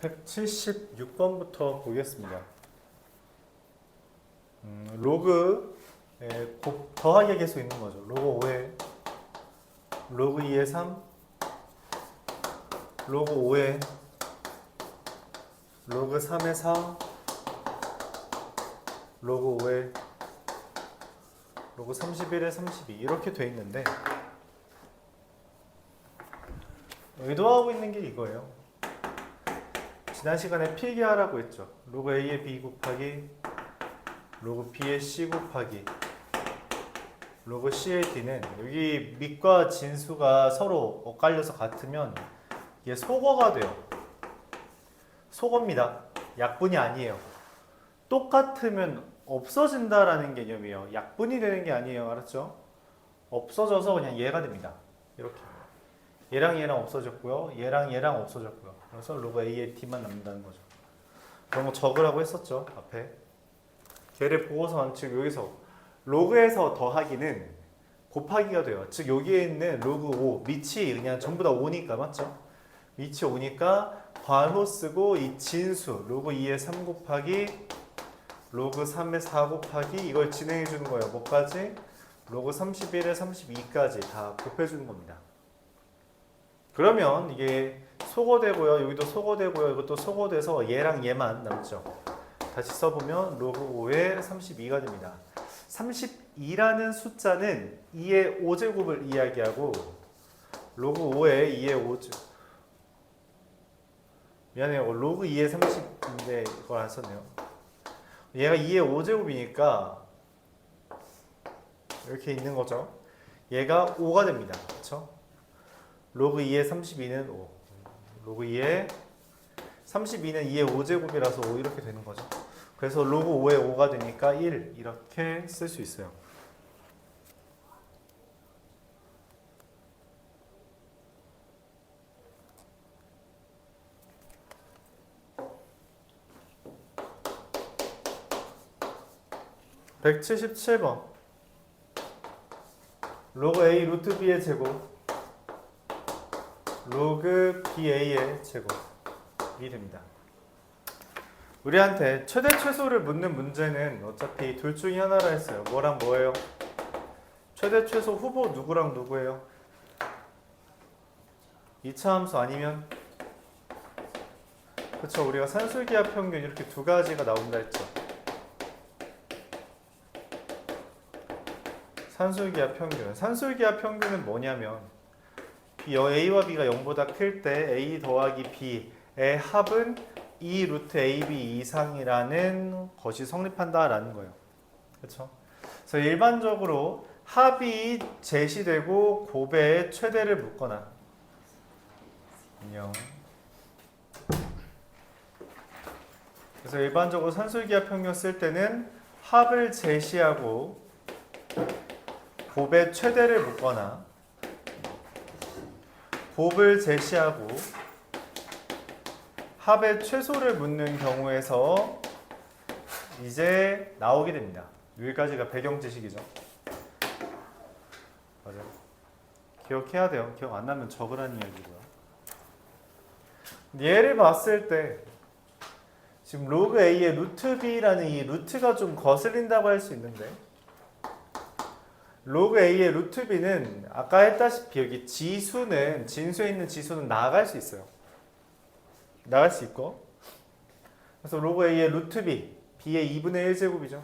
176번부터 보겠습니다. 로그 더하기의 계수 있는 거죠. 로그 5에 로그 2에 3, 로그 5에 로그 3에 4, 로그 5에 로그 31에 32 이렇게 돼 있는데 의도하고 있는 게 이거예요. 지난 시간에 필기하라고 했죠. 로그 A의 B 곱하기 로그 B의 C 곱하기 로그 C의 D는 여기 밑과 진수가 서로 엇갈려서 같으면 이게 속어가 돼요. 속어입니다. 약분이 아니에요. 똑같으면 없어진다라는 개념이에요. 약분이 되는 게 아니에요. 알았죠? 없어져서 그냥 얘가 됩니다. 이렇게. 얘랑 얘랑 없어졌고요. 얘랑 얘랑 없어졌고요. 그래서 로그 A의 D만 남는다는 거죠. 그런 거 적으라고 했었죠. 앞에. 걔를 보고서 완칙 여기서 로그에서 더하기는 곱하기가 돼요. 즉 여기에 있는 로그 5 밑이 그냥 전부 다 5니까 맞죠? 밑이 5니까 괄호 쓰고 이 진수 로그 2에 3 곱하기 로그 3에 4 곱하기 이걸 진행해 주는 거예요. 뭐까지? 로그 31에 32까지 다 곱해 주는 겁니다. 그러면 이게 소거되고요. 여기도 소거되고요. 이것도 소거돼서 얘랑 얘만 남죠. 다시 써보면 로그 5에 32가 됩니다. 32라는 숫자는 2의 5제곱을 이야기하고 로그 5에 2의 5제곱 미안해요. 로그 2의 30인데 이걸 안 썼네요. 얘가 2의 5제곱이니까 이렇게 있는 거죠. 얘가 5가 됩니다. 그렇죠? 로그 2의 32는 5. 로그 2의 32는 2의 5제곱이라서 5 이렇게 되는 거죠. 그래서 로그 5의 5가 되니까 1 이렇게 쓸 수 있어요. (177번) 로그 A 루트 B의 제곱 로그 BA의 제곱이 됩니다. 우리한테 최대 최소를 묻는 문제는 어차피 둘 중에 하나라 했어요. 뭐랑 뭐예요? 최대 최소 후보 누구랑 누구예요? 2차 함수 아니면? 그쵸, 우리가 산술기하 평균 이렇게 두 가지가 나온다 했죠. 산술기하 평균. 산술기하 평균은 뭐냐면 A와 B가 0보다 클 때 A 더하기 B의 합은 2 루트 AB 이상이라는 것이 성립한다라는 거예요. 그렇죠? 그래서 일반적으로 합이 제시되고 곱의 최대를 묻거나 안녕. 그래서 일반적으로 산술기하 평균 쓸 때는 합을 제시하고 곱의 최대를 묻거나 곱을 제시하고 합의 최소를 묻는 경우에서 이제 나오게 됩니다. 여기까지가 배경 지식이죠. 맞아요. 기억해야 돼요. 기억 안 나면 적으라는 이야기고요. 얘를 봤을 때 지금 로그 A의 루트 B라는 이 루트가 좀 거슬린다고 할 수 있는데 로그 A의 루트 B는 아까 했다시피 여기 지수는 진수에 있는 지수는 나갈 수 있어요. 나갈 수 있고 그래서 로그 A의 루트 B B의 2분의 1제곱이죠.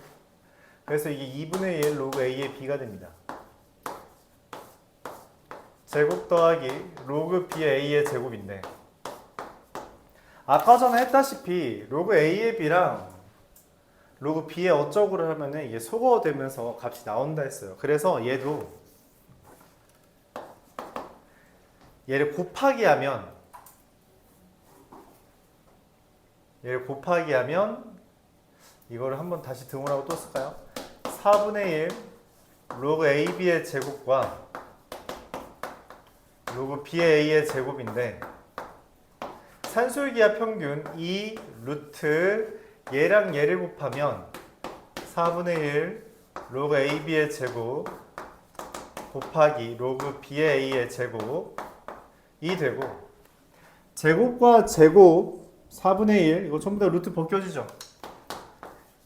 그래서 이게 2분의 1 로그 A의 B가 됩니다. 제곱 더하기 로그 B의 A의 제곱인데 아까 전에 했다시피 로그 A의 B랑 로그 B의 어쩌고를 하면은 이게 소거되면서 값이 나온다 했어요. 그래서 얘를 곱하기 하면 이거를 한번 다시 등호라고 또 쓸까요? 4분의 1 로그 AB의 제곱과 로그 B의 A의 제곱인데 산술기하 평균 2 루트 얘랑 얘를 곱하면 4분의 1 로그 AB의 제곱 곱하기 로그 B의 A의 제곱이 되고 제곱과 제곱 4분의 1 이거 전부 다 루트 벗겨지죠.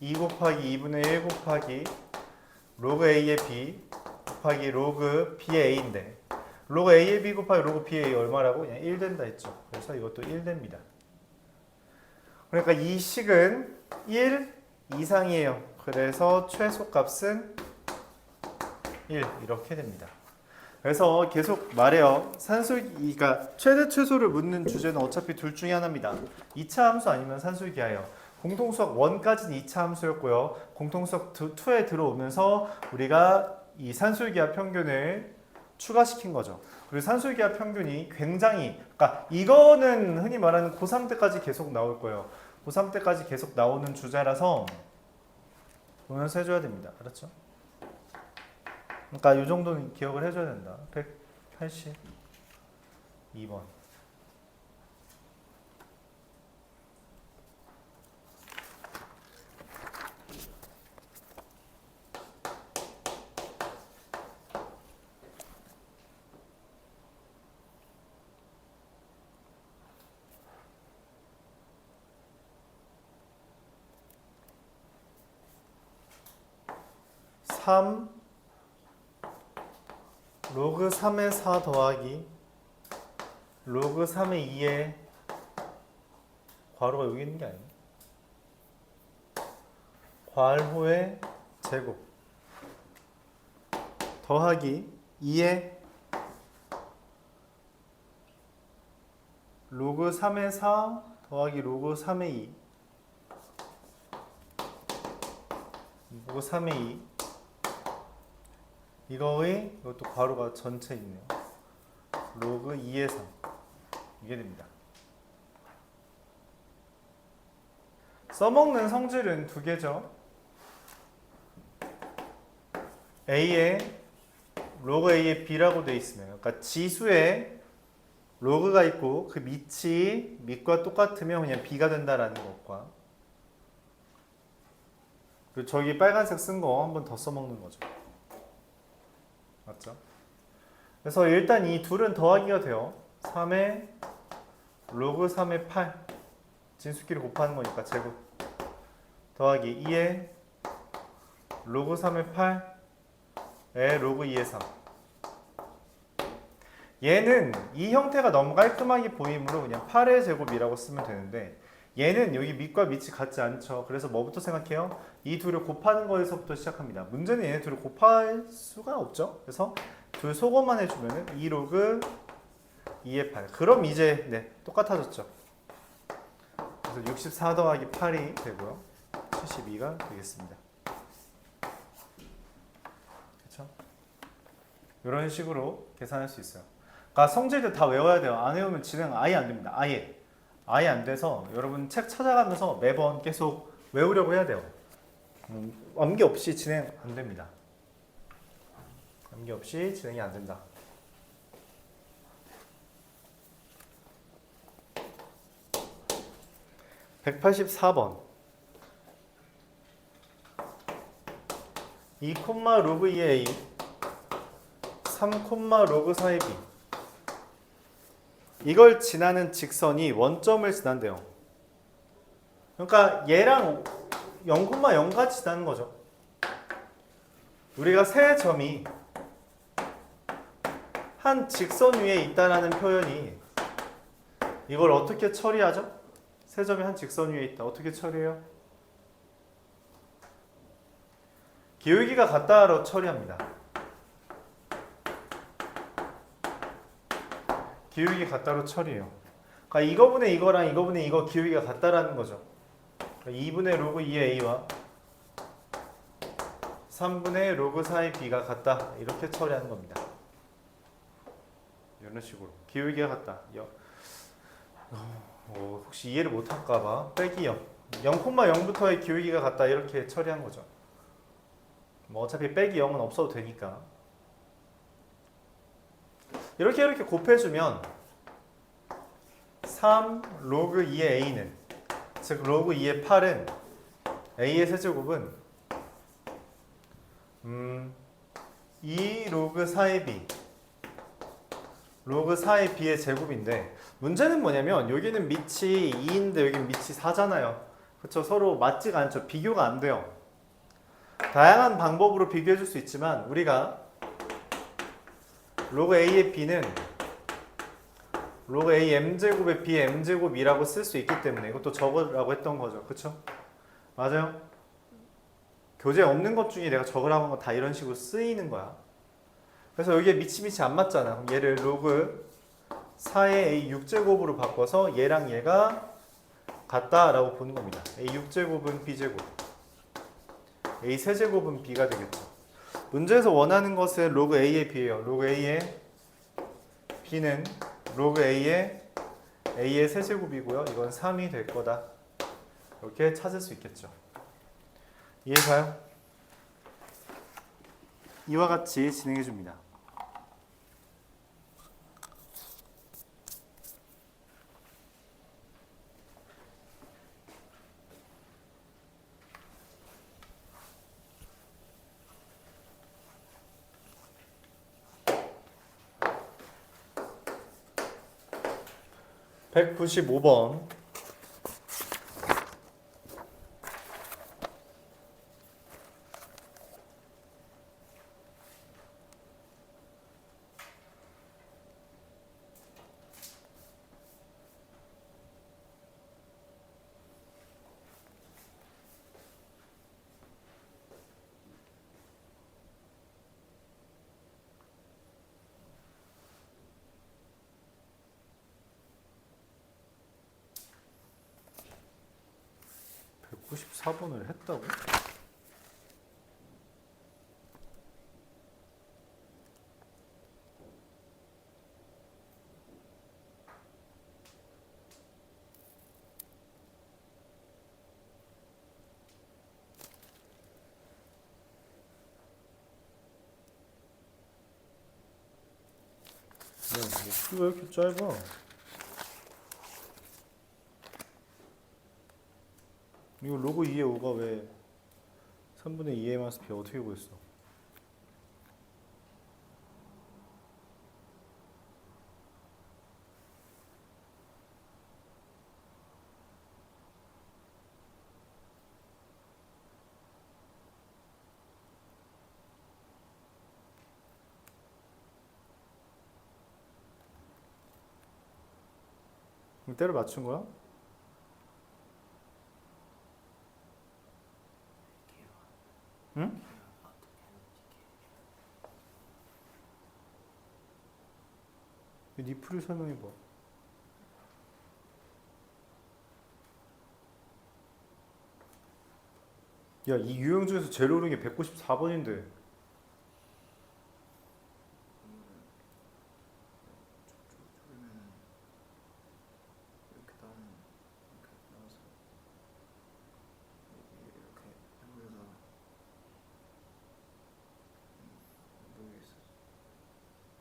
2 곱하기 2분의 1 곱하기 로그 A의 B 곱하기 로그 B의 A인데 로그 A의 B 곱하기 로그 B의 A 얼마라고? 그냥 1 된다 했죠. 그래서 이것도 1 됩니다. 그러니까 이 식은 1 이상이에요. 그래서 최소값은 1 이렇게 됩니다. 그래서 계속 말해요. 산술기가 최대 최소를 묻는 주제는 어차피 둘 중에 하나입니다. 2차 함수 아니면 산술기하예요. 공통수학 1까지는 2차 함수였고요. 공통수학 2에 들어오면서 우리가 이 산술기하 평균을 추가시킨 거죠. 그리고 산술기하 평균이 굉장히, 그러니까 이거는 흔히 말하는 고3 때까지 계속 나올 거예요. 고3 때까지 계속 나오는 주제라서 보면서 해줘야 됩니다. 알았죠? 그러니까 이 정도는 기억을 해줘야 된다. 182번. 로그 3의 4 더하기 로그 3의 2의 괄호가 여기 있는 게 아니에요. 괄호의 제곱 더하기 2의 로그 3의 4 더하기 로그 3의 2 로그 3의 2 이것도 괄호가 전체 있네요. 로그 2의 3 이게 됩니다. 써먹는 성질은 두 개죠. A에 로그 A에 B라고 되어 있으면, 그러니까 지수에 로그가 있고 그 밑이 밑과 똑같으면 그냥 B가 된다라는 것과, 그리고 저기 빨간색 쓴 거 한 번 더 써먹는 거죠. 맞죠? 그래서 일단 이 둘은 더하기가 돼요. 3의 로그 3의 8 진수끼리 곱하는 거니까 제곱 더하기 2의 로그 3의 8의 로그 2의 3. 얘는 이 형태가 너무 깔끔하게 보이므로 그냥 8의 제곱이라고 쓰면 되는데, 얘는 여기 밑과 밑이 같지 않죠. 그래서 뭐부터 생각해요? 이 둘을 곱하는 거에서부터 시작합니다. 문제는 얘네 둘을 곱할 수가 없죠. 그래서 둘 소거만 해주면은 2 로그 2의 8. 그럼 이제 네 똑같아졌죠. 그래서 64 더하기 8이 되고요. 72가 되겠습니다. 그렇죠? 이런 식으로 계산할 수 있어요. 그러니까 성질들 다 외워야 돼요. 안 외우면 진행 아예 안 됩니다. 아예 안 돼서 여러분 책 찾아가면서 매번 계속 외우려고 해야 돼요. 암기 없이 진행 안 됩니다. 암기 없이 진행이 안 된다. (184번) 2, 로그 2의 A 3, 로그 4의 B. 이걸 지나는 직선이 원점을 지난대요. 그러니까 얘랑 0,0가 지나는 거죠. 우리가 세 점이 한 직선 위에 있다라는 표현이, 이걸 어떻게 처리하죠? 세 점이 한 직선 위에 있다. 어떻게 처리해요? 기울기가 같다로 처리합니다. 기울기 같다로 처리해요. 그러니까 이거분의 이거랑 이거분의 이거 기울기가 같다라는 거죠. 그러니까 2분의 로그 2의 A와 3분의 로그 4의 B가 같다. 이렇게 처리하는 겁니다. 이런 식으로. 기울기가 같다. 혹시 이해를 못할까봐 빼기 0. 0,0부터의 기울기가 같다. 이렇게 처리한 거죠. 뭐 어차피 빼기 0은 없어도 되니까. 이렇게 곱해주면 3 로그 2의 A는, 즉 로그 2의 8은 A의 세제곱은 2 로그 4의 B 로그 4의 b의 제곱인데 문제는 뭐냐면 여기는 밑이 2인데 여기는 밑이 4잖아요. 그쵸? 서로 맞지가 않죠. 비교가 안 돼요. 다양한 방법으로 비교해 줄 수 있지만 우리가 로그 a의 b는 로그 a m제곱의 b m제곱이라고 쓸 수 있기 때문에 이것도 적으라고 했던 거죠. 그쵸? 맞아요? 교재에 없는 것 중에 내가 적으라고 한 거 다 이런 식으로 쓰이는 거야. 그래서 여기에 밑이 안 맞잖아. 그럼 얘를 로그 4의 a 6제곱으로 바꿔서 얘랑 얘가 같다라고 보는 겁니다. a 6제곱은 b제곱, a 세제곱은 b가 되겠죠. 문제에서 원하는 것은 로그 a의 b예요. 로그 a의 b는 로그 a의 세제곱이고요. 이건 3이 될 거다. 이렇게 찾을 수 있겠죠. 이해가요? 이와 같이 진행해 줍니다. (195번) (194번을) 했다고? 목소리가 왜 이렇게 짧아? 이거 로그 2의 5가 왜 3분의 2의 마이너스 b 어떻게 구했어? 때려 맞춘 거야? 응? 네 풀이 설명해봐. 야, 이 유형 중에서 제일 어려운 게 194번인데.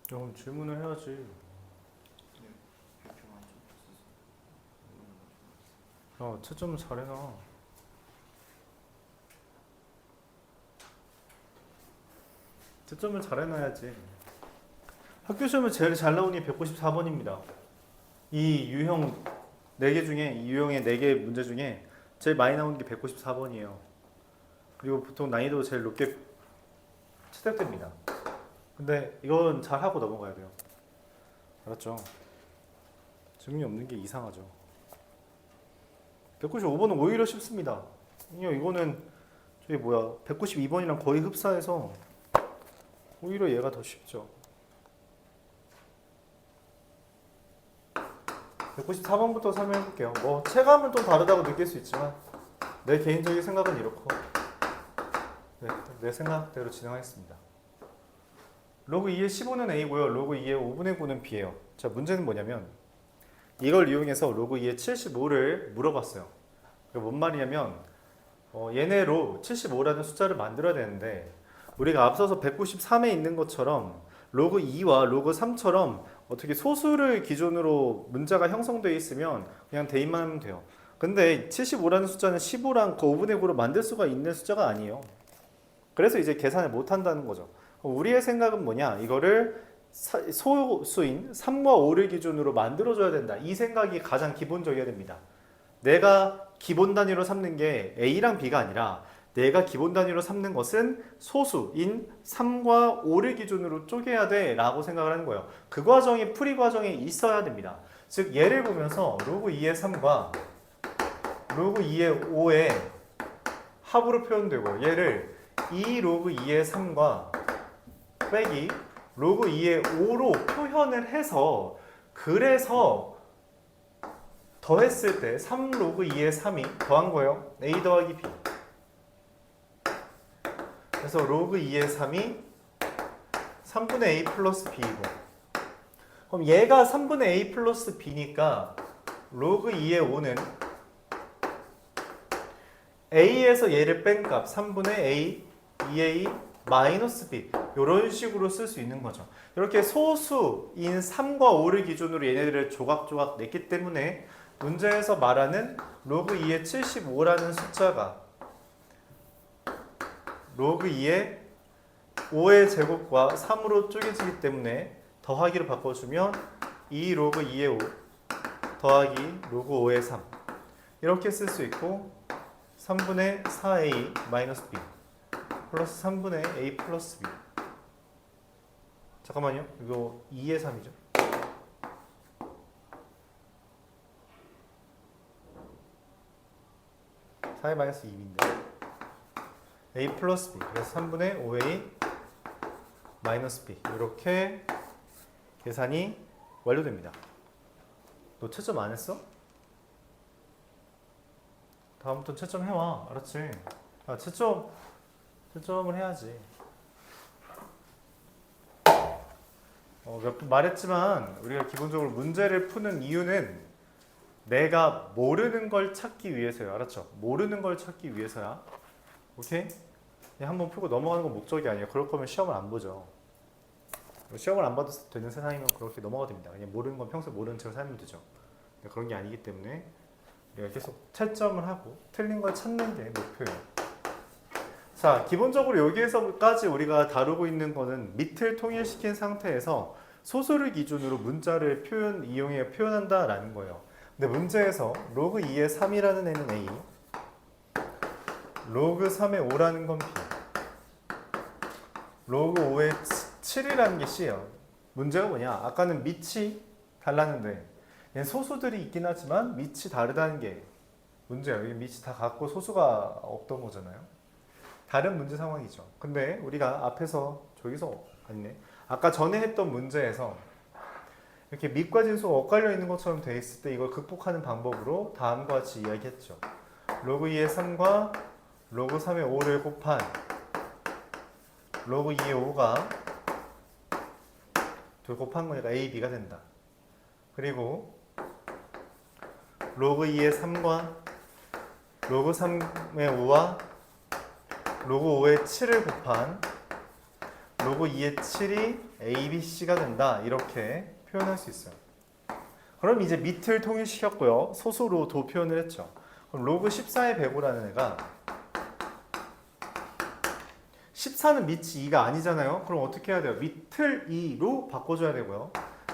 그럼 질문을 해야지. 야, 채점을 잘해놔. 채점을 잘해놔야지. 학교 시험에 제일 잘 나온 게 194번입니다. 이 유형 4개 중에, 이 유형의 4개 문제 중에 제일 많이 나온 게 194번이에요. 그리고 보통 난이도 제일 높게 채택됩니다. 근데 이건 잘하고 넘어가야 돼요. 알았죠? 질문이 없는 게 이상하죠. 195번은 오히려 쉽습니다. 이거는 저기 뭐야 192번이랑 거의 흡사해서 오히려 얘가 더 쉽죠. 194번부터 설명해 볼게요. 뭐 체감은 또 다르다고 느낄 수 있지만 내 개인적인 생각은 이렇고 네, 내 생각대로 진행하겠습니다. 로그 2의 15는 a고요. 로그 2의 5분의 9는 b예요. 자, 문제는 뭐냐면 이걸 이용해서 로그 2의 75를 물어봤어요. 그게 뭔 말이냐면 얘네로 75라는 숫자를 만들어야 되는데 우리가 앞서서 193에 있는 것처럼 로그 2와 로그 3처럼 어떻게 소수를 기준으로 문자가 형성되어 있으면 그냥 대입만 하면 돼요. 근데 75라는 숫자는 15랑 그 5분의 9로 만들 수가 있는 숫자가 아니에요. 그래서 이제 계산을 못 한다는 거죠. 우리의 생각은 뭐냐? 이거를 소수인 3과 5를 기준으로 만들어줘야 된다. 이 생각이 가장 기본적이어야 됩니다. 내가 기본 단위로 삼는 게 A랑 B가 아니라 내가 기본 단위로 삼는 것은 소수인 3과 5를 기준으로 쪼개야 돼 라고 생각을 하는 거예요. 그 과정이 풀이 과정에 있어야 됩니다. 즉 예를 보면서 로그 2의 3과 로그 2의 5의 합으로 표현되고 얘를 2 로그 2의 3과 빼기 로그 2의 5로 표현을 해서 그래서 더했을 때 3 로그 2의 3이 더한 거예요. A 더하기 B. 그래서 로그 2의 3이 3분의 A 플러스 B이고 그럼 얘가 3분의 A 플러스 B니까 로그 2의 5는 A에서 얘를 뺀 값 3분의 A, 2A 마이너스 B 이런 식으로 쓸 수 있는 거죠. 이렇게 소수인 3과 5를 기준으로 얘네들을 조각조각 냈기 때문에 문제에서 말하는 로그 2의 75라는 숫자가 로그 2의 5의 제곱과 3으로 쪼개지기 때문에 더하기로 바꿔주면 2 로그 2의 5 더하기 로그 5의 3 이렇게 쓸 수 있고 3분의 4A 마이너스 B 플러스 3분의 A 플러스 B 잠깐만요. 이거 2의 3이죠. 4의 마이너스 2인데 A 플러스 B 그래서 3분의 5A 마이너스 B 이렇게 계산이 완료됩니다. 너 채점 안 했어? 다음부터 채점 해와. 알았지? 아, 채점을 해야지. 몇 번 말했지만 우리가 기본적으로 문제를 푸는 이유는 내가 모르는 걸 찾기 위해서요. 알았죠? 모르는 걸 찾기 위해서야. 오케이? 그냥 한번 풀고 넘어가는 건 목적이 아니에요. 그럴 거면 시험을 안 보죠. 시험을 안 봐도 되는 세상이면 그렇게 넘어가도 됩니다. 그냥 모르는 건 평소에 모르는 척 살면 되죠. 그런 게 아니기 때문에 우리가 계속 채점을 하고 틀린 걸 찾는 게 목표예요. 자, 기본적으로 여기에서까지 우리가 다루고 있는 거는 밑을 통일시킨 상태에서 소수를 기준으로 문자를 이용해 표현한다라는 거예요. 근데 문제에서 로그 2의 3이라는 애는 A, 로그 3의 5라는 건 B, 로그 5의 7이라는 게 C예요. 문제가 뭐냐? 아까는 밑이 달랐는데 얘는 소수들이 있긴 하지만 밑이 다르다는 게 문제예요. 여기 밑이 다 같고 소수가 없던 거잖아요. 다른 문제 상황이죠. 근데 우리가 앞에서 저기서 아니네. 아까 전에 했던 문제에서 이렇게 밑과 진수가 엇갈려 있는 것처럼 돼 있을 때 이걸 극복하는 방법으로 다음과 같이 이야기했죠. 로그 2의 3과 로그 3의 5를 곱한 로그 2의 5가 둘 곱한 거니까 A, B가 된다. 그리고 로그 2의 3과 로그 3의 5와 로그 5의 7을 곱한 로그 2의 7이 A, B, C가 된다. 이렇게 표현할 수 있어요. 그럼 이제 밑을 통일시켰고요. 소수로 도 표현을 했죠. 그럼 로그 14의 105라는 애가 14는 밑이 2가 아니잖아요. 그럼 어떻게 해야 돼요? 밑을 2로 바꿔줘야 되고요.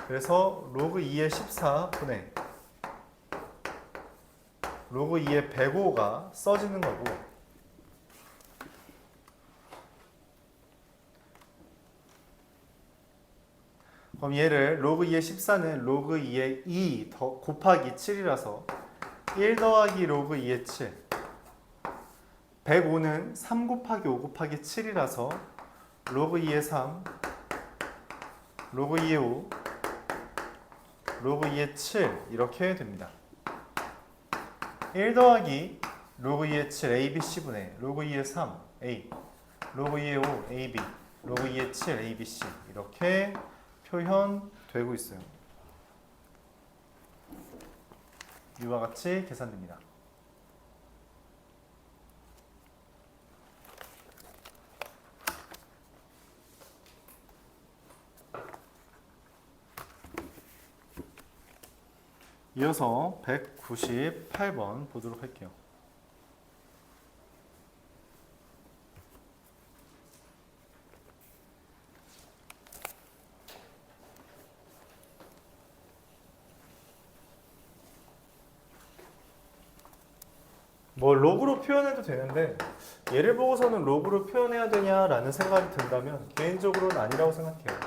그래서 로그 2의 14분의 로그 2의 105가 써지는 거고 그럼 얘를 로그 2의 14는 로그 2의 2 더 곱하기 7이라서 1 더하기 로그 2의 7 105는 3 곱하기 5 곱하기 7이라서 로그 2의 3 로그 2의 5 로그 2의 7 이렇게 됩니다. 1 더하기 로그 2의 7 ABC분의 로그 2의 3 A 로그 2의 5 AB 로그 2의 7 ABC 이렇게 표현되고 있어요. 이와 같이 계산됩니다. 이어서 198번 보도록 할게요. 뭐 로그로 표현해도 되는데 얘를 보고서는 로그로 표현해야 되냐라는 생각이 든다면 개인적으로는 아니라고 생각해요.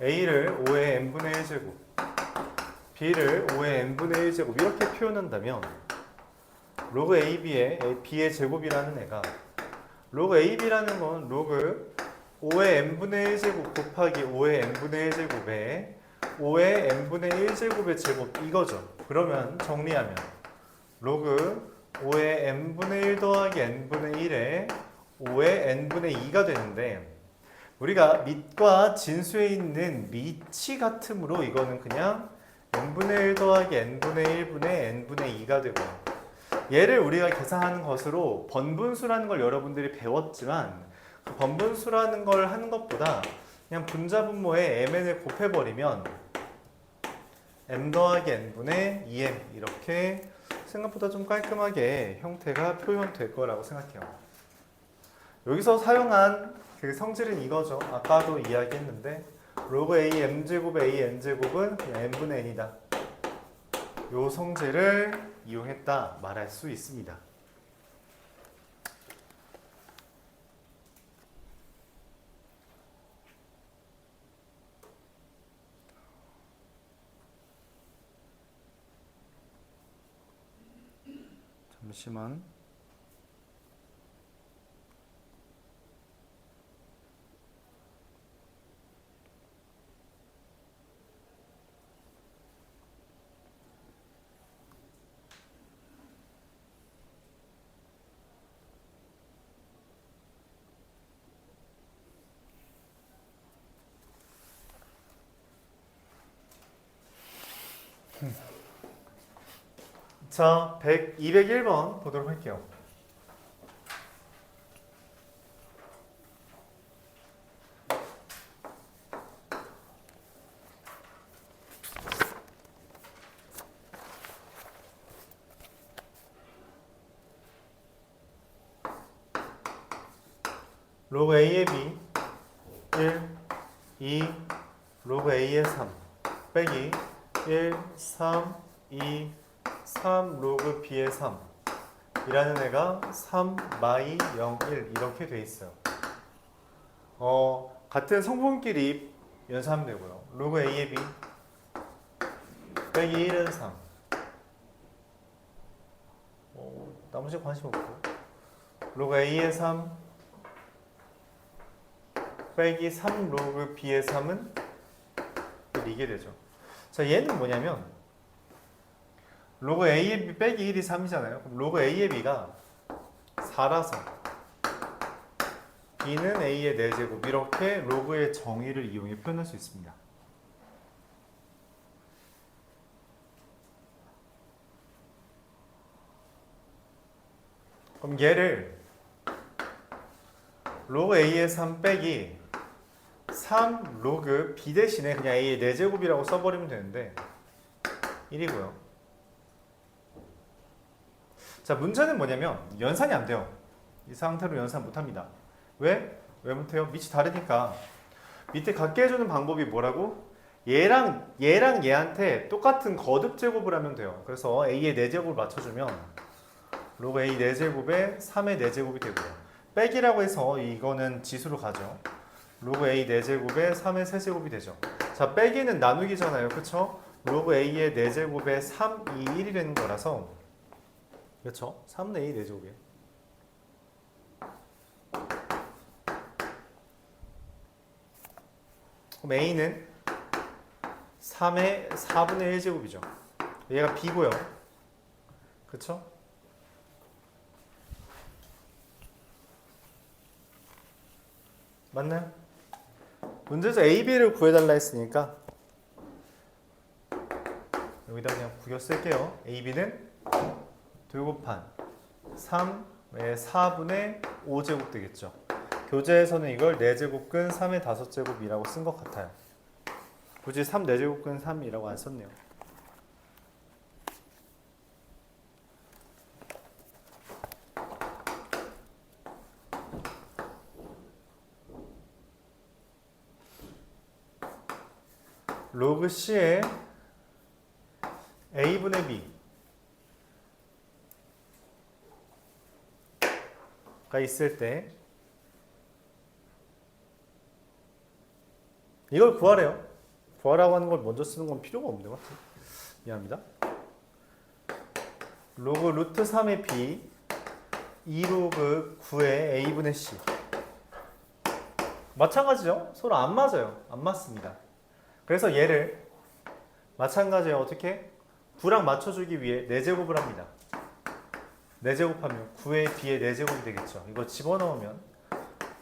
A를 5의 n분의 1제곱, B를 5의 n분의 1제곱 이렇게 표현한다면 로그 AB의 B의 제곱이라는 애가 로그 AB라는 건 로그 5의 n분의 1제곱 곱하기 5의 n분의 1제곱에 5의 n분의 1제곱의 제곱 이거죠. 그러면 정리하면 로그 5의 n분의 1 더하기 n분의 1에 5의 n분의 2가 되는데 우리가 밑과 진수에 있는 밑이 같으므로 이거는 그냥 n분의 1 더하기 n분의 1분의 n분의 2가 되고요. 얘를 우리가 계산하는 것으로 번분수라는 걸 여러분들이 배웠지만 그 번분수라는 걸 하는 것보다 그냥 분자분모에 mn을 곱해버리면 m 더하기 n분의 2m 이렇게 생각보다 좀 깔끔하게 형태가 표현될 거라고 생각해요. 여기서 사용한 그 성질은 이거죠. 아까도 이야기했는데 로그 a m제곱 a n제곱은 그냥 n분의 n이다. 요 성질을 이용했다 말할 수 있습니다. 잠시만. 자, 201번 보도록 할게요. 로그 A의 B 1, 2, 로그 A의 3 빼기 1, 3, 2, 3 로그 B의 3 이라는 애가 3, 마이 0, 1 이렇게 돼 있어요. 같은 성분끼리 연산하면 되고요. 로그 A의 B 빼기 1은 3 나머지 관심 없고 로그 A의 3 빼기 3 로그 B의 3은 이게 되죠. 자, 얘는 뭐냐면 로그 A의 B 빼기 1이 3이잖아요. 그럼 로그 A의 B가 4라서 B는 A의 4제곱 이렇게 로그의 정의를 이용해 표현할 수 있습니다. 그럼 얘를 로그 A의 3 빼기 3 로그 B 대신에 그냥 A의 4제곱이라고 써버리면 되는데 1이고요. 자, 문제는 뭐냐면 연산이 안 돼요. 이 상태로 연산 못합니다. 왜? 왜 못해요? 밑이 다르니까. 밑에 같게 해주는 방법이 뭐라고? 얘랑 얘한테 똑같은 거듭 제곱을 하면 돼요. 그래서 A의 4제곱을 맞춰주면 로그 A 4제곱에 3의 4제곱이 되고요. 빼기라고 해서 이거는 지수로 가죠. 로그 A 4제곱에 3의 3제곱이 되죠. 자, 빼기는 나누기잖아요. 그쵸? 로그 A의 4제곱에 3, 2, 1이 되는 거라서 그렇죠? 3분의 2 4제곱이에요. 그럼 A는 3의 4분의 1제곱이죠. 얘가 B고요. 그쵸? 맞나요? 문제에서 A, B를 구해달라 했으니까 여기다 그냥 구겨 쓸게요. A, B는 2 곱한 3의 4분의 5제곱 되겠죠. 교재에서는 이걸 4제곱근 3의 5제곱이라고 쓴 것 같아요. 굳이 3 4제곱근 3이라고 안 썼네요. 로그 C의 A분의 B 있을 때 이걸 구하래요. 구하라고 하는 걸 먼저 쓰는 건 필요가 없는 것 같아요. 미안합니다. 로그 루트 3의 b 2로그 9의 a분의 c. 마찬가지죠. 서로 안 맞아요. 안 맞습니다. 그래서 얘를 마찬가지에 어떻게 9랑 맞춰주기 위해 4제곱을 합니다. 4제곱하면 9의 b의 4제곱이 되겠죠. 이거 집어넣으면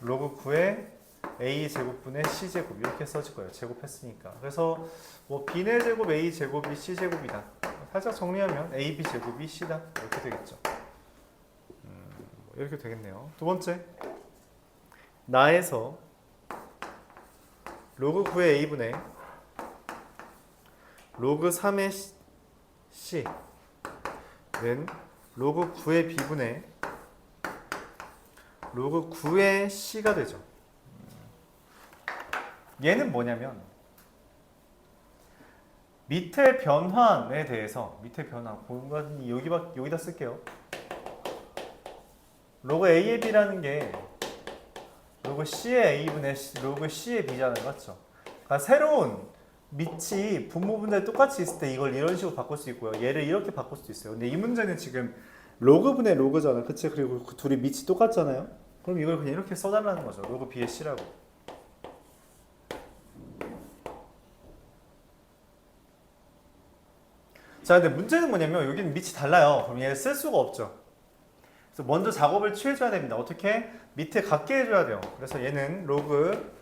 로그 9의 a제곱분의 c제곱 이렇게 써질 거예요. 제곱했으니까. 그래서 뭐 b제곱 a제곱이 c제곱이다. 살짝 정리하면 ab제곱이 c다. 이렇게 되겠죠. 이렇게 되겠네요. 두 번째, 나에서 로그 9의 a분의 로그 3의 c는 로그 9의 b분의 로그 9의 c가 되죠. 얘는 뭐냐면 밑의 변환에 대해서 밑의 변환 공간이 여기다 쓸게요. 로그 a의 b라는 게 로그 c의 a분의 로그 c의 b잖아요. 맞죠? 그러니까 새로운 밑이 분모분들 똑같이 있을 때 이걸 이런 식으로 바꿀 수 있고요. 얘를 이렇게 바꿀 수도 있어요. 근데 이 문제는 지금 로그분의 로그잖아. 그치? 그리고 그 둘이 밑이 똑같잖아요. 그럼 이걸 그냥 이렇게 써달라는 거죠. 로그 b의 c라고. 자, 근데 문제는 뭐냐면 여기는 밑이 달라요. 그럼 얘를 쓸 수가 없죠. 그래서 먼저 작업을 취해줘야 됩니다. 어떻게? 밑에 같게 해줘야 돼요. 그래서 얘는 로그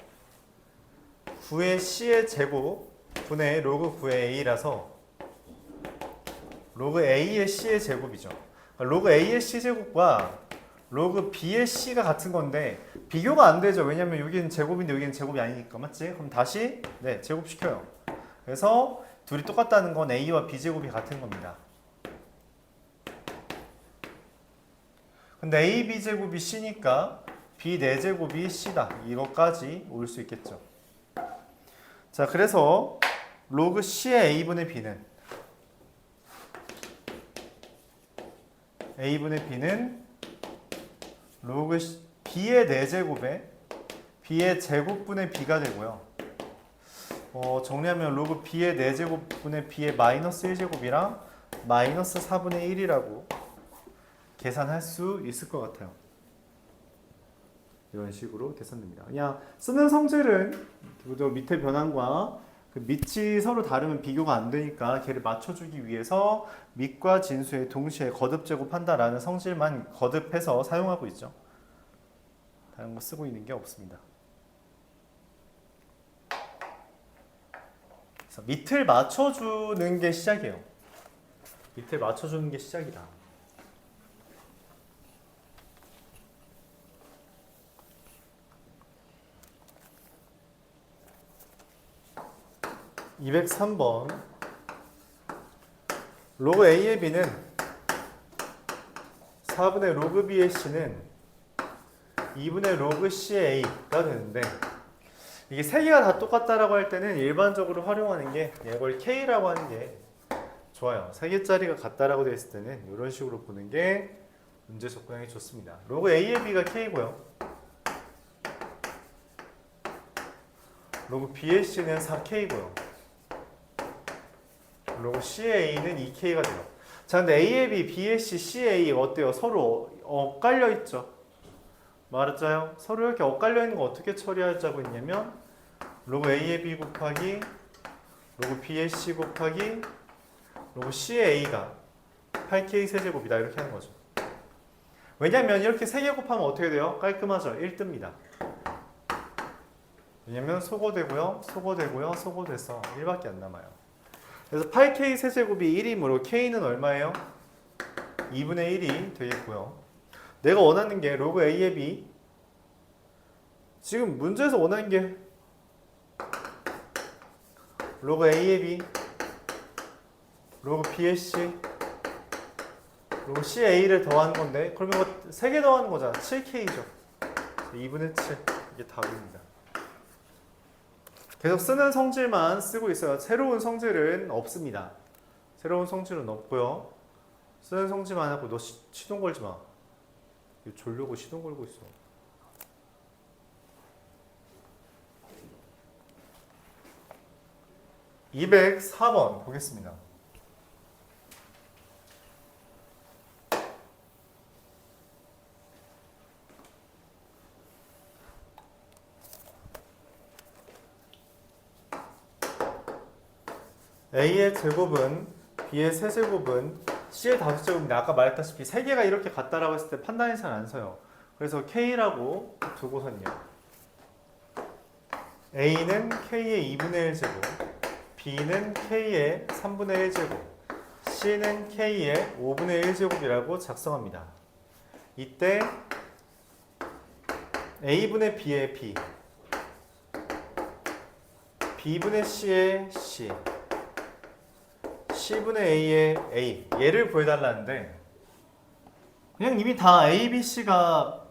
9의 c의 제곱 분의 로그 9의 a라서 로그 a의 c의 제곱이죠. 그러니까 로그 a의 c제곱과 로그 b의 c가 같은 건데 비교가 안 되죠. 왜냐면 여기는 제곱인데 여기는 제곱이 아니니까. 맞지? 그럼 다시 제곱시켜요. 그래서 둘이 똑같다는 건 a와 b제곱이 같은 겁니다. 근데 a, b제곱이 c니까 b 4제곱이 c다. 이것까지 올 수 있겠죠. 자, 그래서 로그 c의 a분의 b는 로그 b의 4제곱에 b의 제곱분의 b가 되고요. 정리하면 로그 b의 4제곱분의 b의 마이너스 1제곱이랑 마이너스 4분의 1이라고 계산할 수 있을 것 같아요. 이런 식으로 계산됩니다. 그냥 쓰는 성질은 밑에 변환과 그 밑이 서로 다르면 비교가 안 되니까 걔를 맞춰주기 위해서 밑과 진수의 동시에 거듭 제곱한다라는 성질만 거듭해서 사용하고 있죠. 다른 거 쓰고 있는 게 없습니다. 그래서 밑을 맞춰주는 게 시작이에요. 밑을 맞춰주는 게 시작이다. (203번) 로그 a의 b는 4분의 로그 b의 c는 2분의 로그 c의 a가 되는데, 이게 세 개가 다 똑같다라고 할 때는 일반적으로 활용하는 게 이걸 k라고 하는 게 좋아요. 세 개짜리가 같다라고 되어 있을 때는 이런 식으로 보는 게 문제 접근하기 좋습니다. 로그 a의 b가 k고요. 로그 b의 c는 4k고요. 로그 c의 a는 2k가 돼요. 자, 근데 a의 b, b의 c, c의 a 어때요? 서로 엇갈려 있죠. 말했자요. 서로 이렇게 엇갈려 있는 거 어떻게 처리하자고 했냐면 로그 a의 b 곱하기 로그 b의 c 곱하기 로그 c의 a가 8k 세제곱이다 이렇게 하는 거죠. 왜냐면 이렇게 3개 곱하면 어떻게 돼요? 깔끔하죠. 1뜹니다. 왜냐면 소거되고요. 소거되고요. 소거돼서 1밖에 안 남아요. 그래서 8k 세제곱이 1이므로 k는 얼마예요? 2분의 1이 되겠고요. 내가 원하는 게 로그 a의 b, 지금 문제에서 원하는 게 로그 a의 b, 로그 b의 c, 로그 c의 a를 더하는 건데, 그러면 3개 더하는 거잖아. 7k죠. 2분의 7. 이게 답입니다. 계속 쓰는 성질만 쓰고 있어요. 새로운 성질은 없습니다. 새로운 성질은 없고요. 쓰는 성질만 하고 너 시동 걸지 마. 이거 졸려고 시동 걸고 있어. (204번) 보겠습니다. A의 제곱은 B의 세제곱은 C의 다섯제곱인데 아까 말했다시피 세 개가 이렇게 같다라고 했을 때 판단이 잘 안 서요. 그래서 K라고 두고선요. A는 K의 2분의 1제곱, B는 K의 3분의 1제곱, C는 K의 5분의 1제곱이라고 작성합니다. 이때 A분의 B의 B, B분의 C의 C, C분의 A의 A, 얘를 구해달라는데 그냥 이미 다 A, B, C가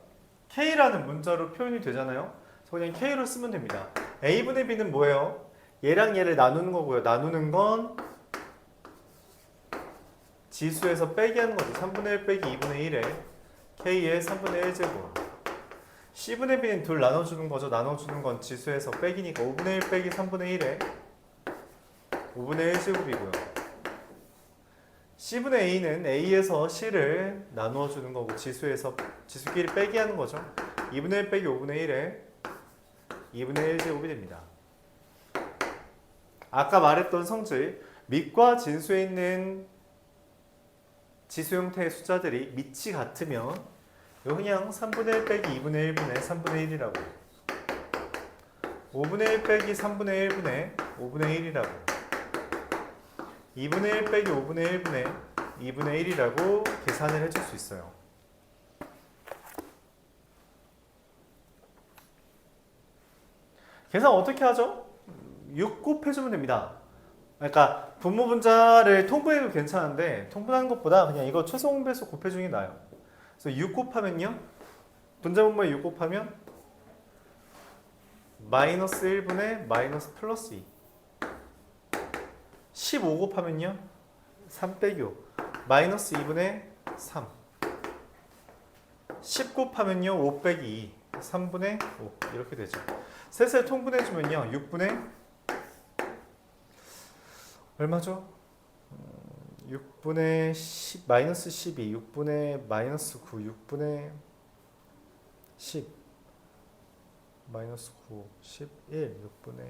K라는 문자로 표현이 되잖아요. 그래서 그냥 K로 쓰면 됩니다. A분의 B는 뭐예요? 얘랑 얘를 나누는 거고요. 나누는 건 지수에서 빼기 하는 거죠. 3분의 1 빼기 2분의 1에 K의 3분의 1제곱. C분의 B는 둘 나눠주는 거죠. 나눠주는 건 지수에서 빼기니까 5분의 1 빼기 3분의 1에 5분의 1제곱이고요. C분의 A는 A에서 C를 나누어 주는 거고 지수에서 지수끼리 빼기 하는 거죠. 2분의 1 빼기 5분의 1에 2분의 1제곱이 됩니다. 아까 말했던 성질 밑과 진수에 있는 지수 형태의 숫자들이 밑이 같으면 이거 그냥 3분의 1 빼기 2분의 1분의 3분의 1이라고 5분의 1 빼기 3분의 1분의 5분의 1이라고 2분의 1 빼기 5분의 1분의 2분의 1이라고 계산을 해줄 수 있어요. 계산 어떻게 하죠? 6 곱해주면 됩니다. 그러니까 분모분자를 통분해도 괜찮은데 통분하는 것보다 그냥 이거 최소 공배수 곱해주는 게 나아요. 그래서 6 곱하면요. 분자분모에 6 곱하면 마이너스 1분의 마이너스 플러스 2 15 곱하면요 3 빼기 5 마이너스 2분의 3 10 곱하면요 5 빼기 2 3분의 5 이렇게 되죠. 셋을 통분해주면요 6분의 얼마죠? 6분의 10 마이너스 12 6분의 마이너스 9 6분의 10 마이너스 9 11 6분의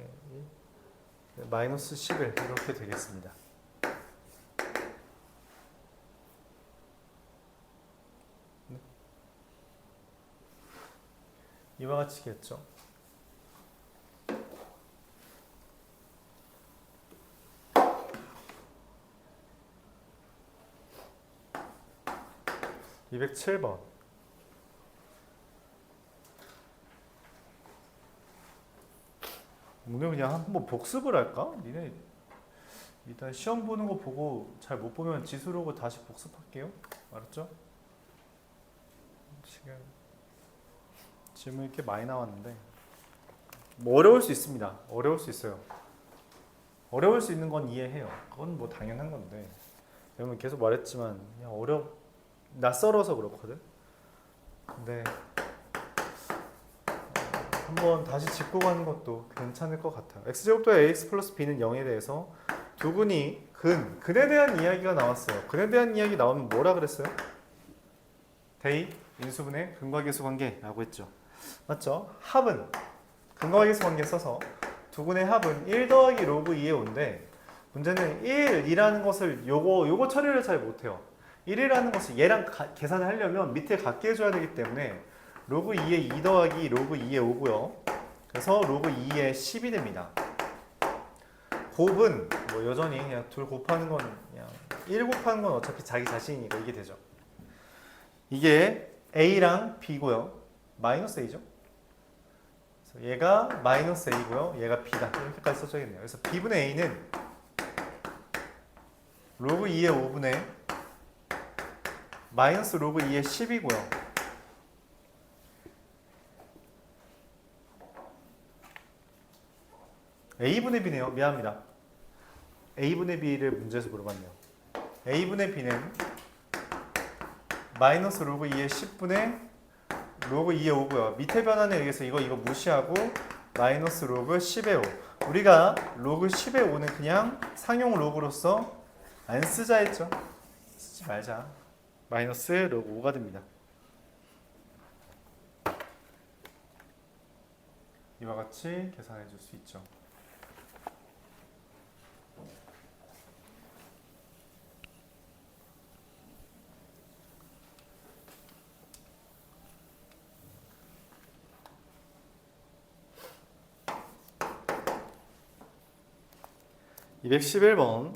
1 마이너스 11 이렇게 되겠습니다. 네. 이와 같이겠죠. (207번) 오늘 그냥 한번 복습을 할까? 니네 일단 시험 보는 거 보고 잘 못 보면 지수로고 다시 복습할게요. 알았죠? 지금 질문 이렇게 많이 나왔는데 뭐 어려울 수 있습니다. 어려울 수 있어요. 어려울 수 있는 건 이해해요. 그건 뭐 당연한 건데 여러분 계속 말했지만 그냥 낯설어서 그렇거든. 근데 한번 다시 짚고 가는 것도 괜찮을 것 같아요. x제곱 더하기 ax 플러스 b는 0에 대해서 두근이 근에 대한 이야기가 나왔어요. 근에 대한 이야기 나오면 뭐라 그랬어요? 대입, 인수분해, 근과 계수 관계라고 했죠. 맞죠? 합은 근과 계수 관계 써서 두근의 합은 1 더하기 로그 2의 5인데 문제는 1이라는 것을 요거 처리를 잘 못해요. 1이라는 것을 얘랑 계산을 하려면 밑에 같게 해줘야 되기 때문에 로그 2의 2 더하기 로그 2의 5고요. 그래서 로그 2의 10이 됩니다. 곱은 뭐 여전히 그냥 둘 곱하는 건 그냥 1 곱하는 건 어차피 자기 자신이니까 이게 되죠. 이게 A랑 B고요. 마이너스 A죠. 그래서 얘가 마이너스 A고요. 얘가 B다. 이렇게까지 써줘야겠네요. 그래서 B분의 A는 로그 2의 5분의 마이너스 로그 2의 10이고요. A분의 B네요. 미안합니다. A분의 B를 문제에서 물어봤네요. A분의 B는 마이너스 로그 2의 10분의 로그 2의 5고요. 밑에 변환에 의해서 이거 무시하고 마이너스 로그 10의 5. 우리가 로그 10의 5는 그냥 상용 로그로서 안 쓰자 했죠. 쓰지 말자. 마이너스 로그 5가 됩니다. 이와 같이 계산해 줄 수 있죠. (211번)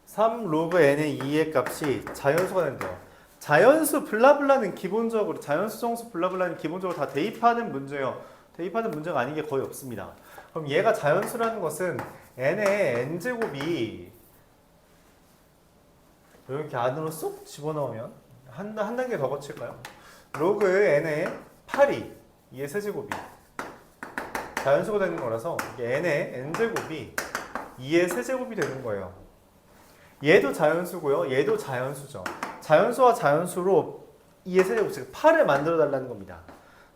3 로그 n의 2의 값이 자연수가 된대요. 자연수 블라블라는 기본적으로 자연수 정수 블라블라는 기본적으로 다 대입하는 문제예요. 대입하는 문제가 아닌 게 거의 없습니다. 그럼 얘가 자연수라는 것은 n의 n제곱이 이렇게 안으로 쏙 집어넣으면 한 단계 더 거칠까요? 로그 n의 8이 2의 세제곱이 자연수가 되는 거라서 이게 n의 n제곱이 2의 세제곱이 되는 거예요. 얘도 자연수고요. 얘도 자연수죠. 자연수와 자연수로 2의 세제곱, 즉 8을 만들어 달라는 겁니다.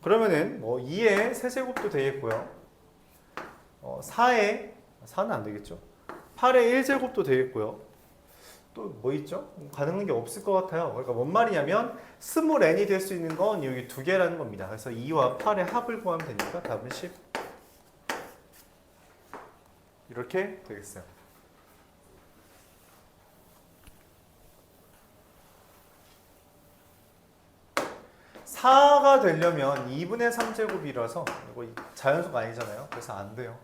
그러면은 뭐 2의 세제곱도 되겠고요. 4는 안 되겠죠. 8의 1제곱도 되겠고요. 또 뭐 있죠? 가능한 게 없을 것 같아요. 그러니까 뭔 말이냐면 스몰 n이 될 수 있는 건 여기 두 개라는 겁니다. 그래서 2와 8의 합을 구하면 되니까 답은 10. 이렇게 되겠어요. (4가) 되려면 2분의 3제곱이라서 이거 자연수가 아니잖아요. 그래서 안 돼요.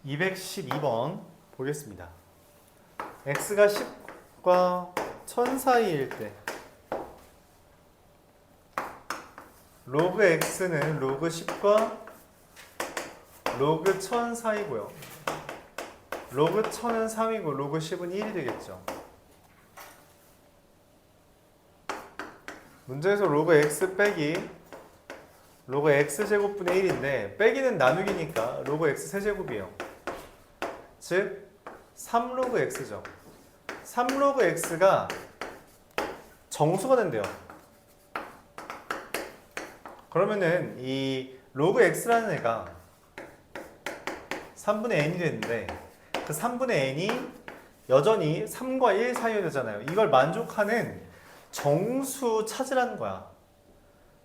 212번 보겠습니다. x가 10과 1000 사이일 때 로그 x는 로그 10과 로그 1000 사이고요. 로그 1000은 3이고 로그 10은 1이 되겠죠. 문제에서 로그 x 빼기 로그 x 제곱분의 1인데 빼기는 나누기니까 로그 x 세제곱이에요. 즉 3로그 x죠. 3로그 x가 정수가 된대요. 그러면은 이 로그 x라는 애가 3분의 n이 되는데 그 3분의 n이 여전히 3과 1 사이에 되잖아요. 이걸 만족하는 정수 찾으라는 거야.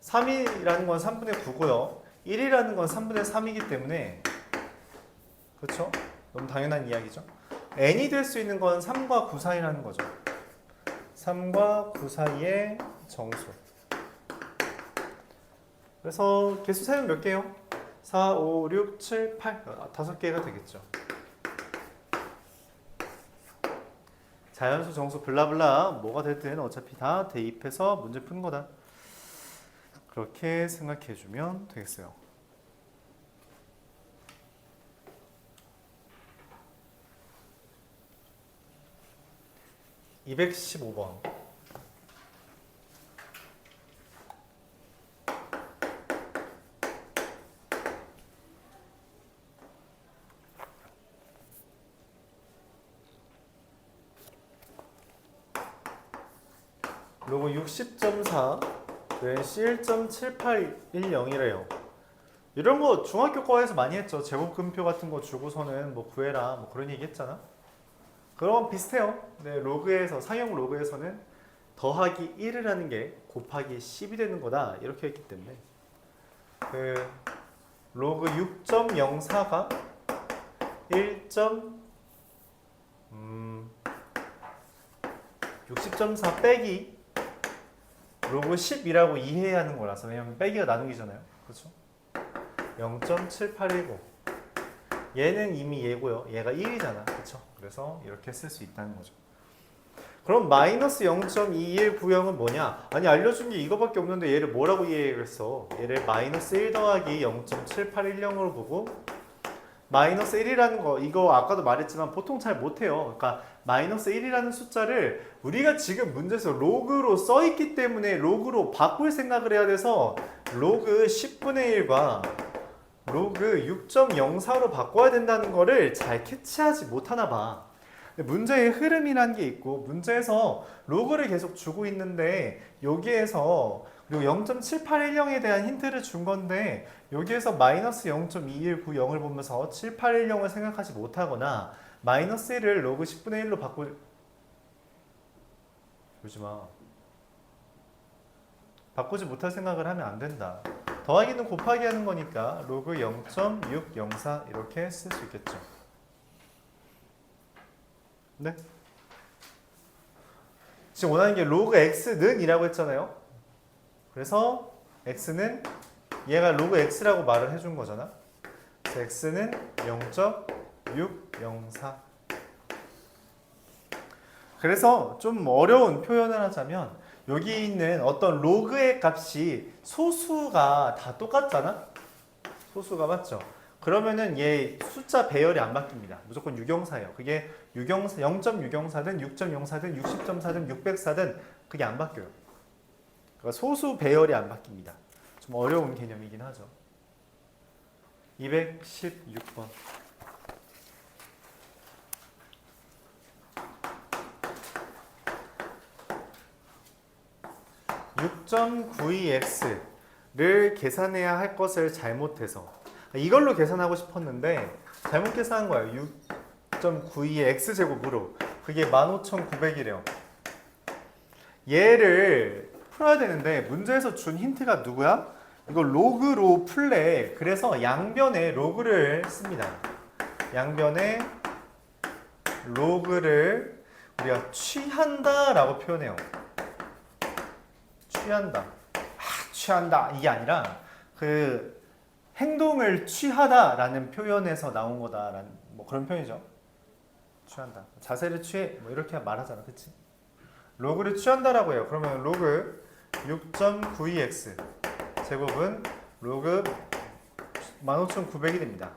3이라는 건 3분의 9고요. 1이라는 건 3분의 3이기 때문에 그렇죠? 너무 당연한 이야기죠. n이 될 수 있는 건 3과 9 사이라는 거죠. 3과 9 사이의 정수. 그래서 개수 세면 몇 개요? 4, 5, 6, 7, 8 5개가 되겠죠. 자연수, 정수, 블라블라 뭐가 됐든 어차피 다 대입해서 문제 푸는 거다. 그렇게 생각해 주면 되겠어요. (215번) 로그 60.4 C1.7810이래요. 이런 거 중학교 과에서 많이 했죠. 제곱근표 같은 거 주고서는 뭐 구해라 뭐 그런 얘기 했잖아. 그럼 비슷해요. 네, 로그에서 상용 로그에서는 더하기 1을 하는 게 곱하기 10이 되는 거다 이렇게 했기 때문에 그 로그 6.04가 60.4 빼기 로그 10이라고 이해해야 하는 거라서 왜냐면 빼기가 나누기잖아요. 그렇죠? 0.7819 얘는 이미 얘고요. 얘가 1이잖아. 그렇죠? 그래서 이렇게 쓸 수 있다는 거죠. 그럼 마이너스 0.2190은 뭐냐? 아니 알려준 게 이거밖에 없는데 얘를 뭐라고 이해했어? 얘를 마이너스 1 더하기 0.7810으로 보고 마이너스 1이라는 거 이거 아까도 말했지만 보통 잘 못해요. 그러니까 마이너스 1이라는 숫자를 우리가 지금 문제에서 로그로 써있기 때문에 로그로 바꿀 생각을 해야 돼서 로그 10분의 1과 로그 6.04로 바꿔야 된다는 거를 잘 캐치하지 못하나 봐. 근데 문제의 흐름이라는 게 있고 문제에서 로그를 계속 주고 있는데 여기에서 그리고 0.7810에 대한 힌트를 준 건데 여기에서 마이너스 0.2190을 보면서 7810을 생각하지 못하거나 마이너스 1을 로그 10분의 1로 바꾸지 못할 생각을 하면 안 된다. 더하기는 곱하기 하는 거니까 로그 0.604 이렇게 쓸 수 있겠죠. 네? 지금 원하는 게 로그 x는 이라고 했잖아요. 그래서 x는 얘가 로그 x라고 말을 해준 거잖아. 그래서 x는 0.604. 그래서 좀 어려운 표현을 하자면 여기 있는 어떤 로그의 값이 소수가 다 똑같잖아? 소수가 맞죠? 그러면은 얘 숫자 배열이 안 바뀝니다. 무조건 유경사예요. 그게 0.604든 6.04든 60.4든 604든 그게 안 바뀌어요. 그러니까 소수 배열이 안 바뀝니다. 좀 어려운 개념이긴 하죠. 216번. 6.92x를 계산해야 할 것을 잘못해서 이걸로 계산하고 싶었는데 잘못 계산한 거예요. 6.92의 x제곱으로 그게 15,900이래요. 얘를 풀어야 되는데 문제에서 준 힌트가 누구야? 이거 로그로 풀래. 그래서 양변에 로그를 씁니다. 양변에 로그를 우리가 취한다 라고 표현해요. 취한다. 취한다 이게 아니라 그 행동을 취하다라는 표현에서 나온 거다라는 뭐 그런 표현이죠. 취한다. 자세를 취해 뭐 이렇게 말하잖아, 그렇지? 로그를 취한다라고 해요. 그러면 로그 6.92x 제곱은 로그 15,900이 됩니다.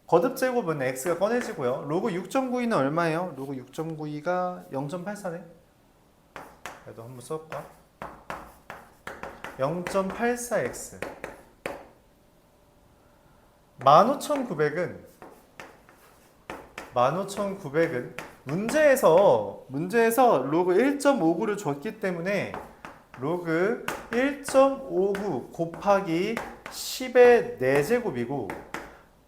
거듭 제곱은 x가 꺼내지고요. 로그 6.92는 얼마예요? 로그 6.92가 0.84네. 그래도 한번 써볼까? 0.84x 15,900은 문제에서 로그 1.59를 줬기 때문에 로그 1.59 곱하기 10의 4제곱이고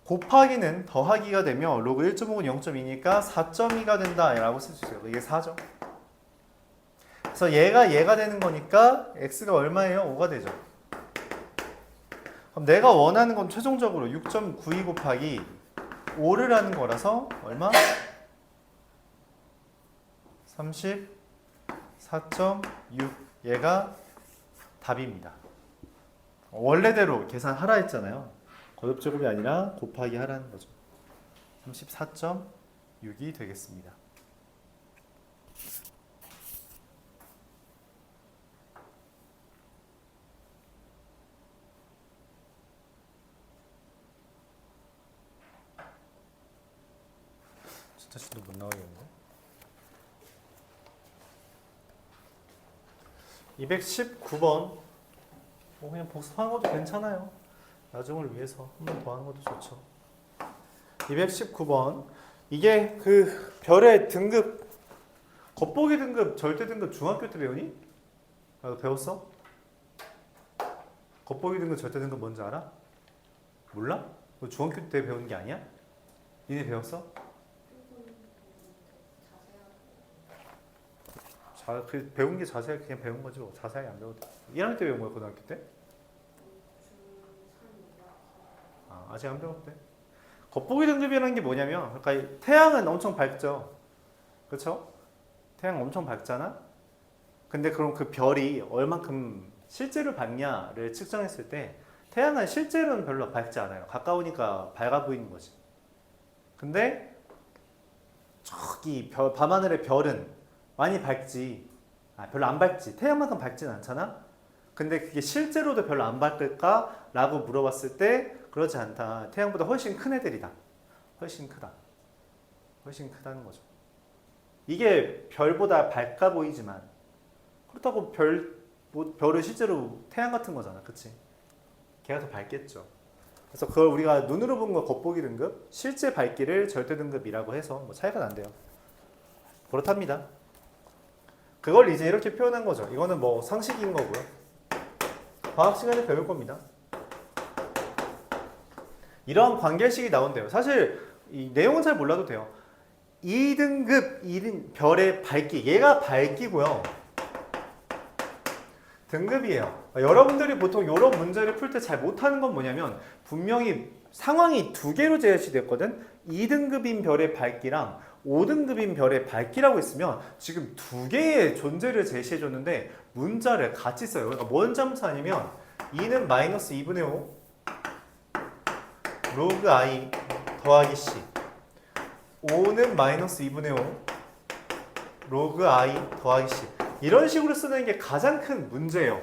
곱하기는 더하기가 되며 로그 1.5는 0.2니까 4.2가 된다라고 쓸 수 있어요. 이게 4죠. 그래서 얘가 되는 거니까 x가 얼마예요? 5가 되죠. 그럼 내가 원하는 건 최종적으로 6.92 곱하기 5를 하는 거라서 얼마? 34.6 얘가 답입니다. 원래대로 계산하라 했잖아요. 거듭제곱이 아니라 곱하기 하라는 거죠. 34.6이 되겠습니다. 진짜 진도 못 나오겠는데? 219번 그냥 복습하는 것도 괜찮아요. 나중을 위해서 한 번 더 하는 것도 좋죠. 219번 이게 그 별의 등급 겉보기 등급, 절대 등급 중학교 때 배우니? 나도 배웠어? 겉보기 등급, 절대 등급 뭔지 알아? 몰라? 그거 중학교 때 배우는 게 아니야? 니네 배웠어? 그 배운 게 자세하게 그냥 배운 거지 뭐. 자세하게 안 배워도 돼. 1학년 때 배운 거야 고등학교 때? 아직 안 배웠대. 겉보기 등급이라는 게 뭐냐면 그러니까 태양은 엄청 밝죠. 그렇죠? 태양 엄청 밝잖아. 근데 그럼 그 별이 얼만큼 실제로 밝냐를 측정했을 때 태양은 실제로는 별로 밝지 않아요. 가까우니까 밝아 보이는 거지. 근데 저기 밤하늘의 별은 많이 밝지. 별로 안 밝지. 태양만큼 밝진 않잖아. 근데 그게 실제로도 별로 안 밝을까? 라고 물어봤을 때 그렇지 않다. 태양보다 훨씬 큰 애들이다. 훨씬 크다. 훨씬 크다는 거죠. 이게 별보다 밝아 보이지만 그렇다고 별은 실제로 태양 같은 거잖아. 그치? 걔가 더 밝겠죠. 그래서 그걸 우리가 눈으로 본 거 겉보기 등급, 실제 밝기를 절대 등급이라고 해서 뭐 차이가 난대요. 그렇답니다. 그걸 이제 이렇게 표현한 거죠. 이거는 뭐 상식인 거고요. 과학 시간에 배울 겁니다. 이런 관계식이 나온대요. 사실 이 내용은 잘 몰라도 돼요. 2등급 1인 별의 밝기, 얘가 밝기고요. 등급이에요. 여러분들이 보통 이런 문제를 풀 때 잘 못하는 건 뭐냐면 분명히 상황이 두 개로 제시됐거든. 2등급인 별의 밝기랑 5등급인 별의 밝기라고 있으면 지금 두 개의 존재를 제시해줬는데 문자를 같이 써요. 그러니까 뭔 점수아니면 2는 마이너스 2분의 5 로그 i 더하기 c 5는 마이너스 2분의 5 로그 i 더하기 c 이런 식으로 쓰는 게 가장 큰 문제예요.